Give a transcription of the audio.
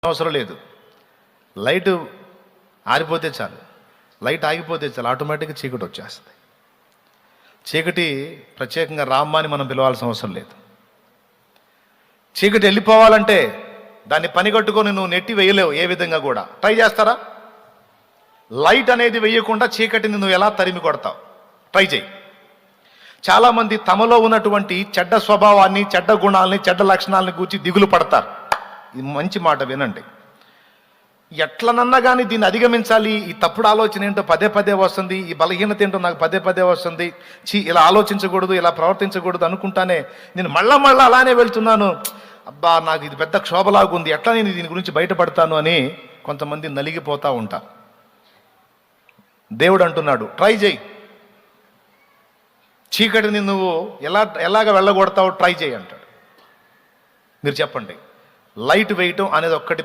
అవసరం లేదు. లైట్ ఆరిపోతే చాలు, లైట్ ఆగిపోతే చాలు, ఆటోమేటిక్గా చీకటి వచ్చేస్తుంది. చీకటి ప్రత్యేకంగా రామ్మ అని మనం పిలవాల్సిన అవసరం లేదు. చీకటి వెళ్ళిపోవాలంటే దాన్ని పని కట్టుకొని నువ్వు నెట్టి వేయలేవు ఏ విధంగా కూడా. ట్రై చేస్తారా? లైట్ అనేది వేయకుండా చీకటిని నువ్వు ఎలా తరిమి కొడతావు? ట్రై చేయి. చాలామంది తమలో ఉన్నటువంటి చెడ్డ స్వభావాన్ని, చెడ్డ గుణాలని, చెడ్డ లక్షణాలని గూర్చి దిగులు పడతారు. ఇది మంచి మాట వినండి. ఎట్లనన్నా కానీ దీన్ని అధిగమించాలి, ఈ తప్పుడు ఆలోచన ఏంటో పదే పదే వస్తుంది, ఈ బలహీనత ఏంటో నాకు పదే పదే వస్తుంది, ఇలా ఆలోచించకూడదు, ఇలా ప్రవర్తించకూడదు అనుకుంటానే నేను మళ్ళా అలానే వెళ్తున్నాను, అబ్బా నాకు ఇది పెద్ద క్షోభలాగుంది, ఎట్లా నేను దీని గురించి బయటపడతాను అని కొంతమంది నలిగిపోతూ ఉంటారు. దేవుడు అంటున్నాడు, ట్రై చేయి. చీకటిని నువ్వు ఎలాగ వెళ్ళగొడతావు ట్రై చేయి అంటాడు. మీరు చెప్పండి. లైట్ వేయటం అనేది ఒక్కటి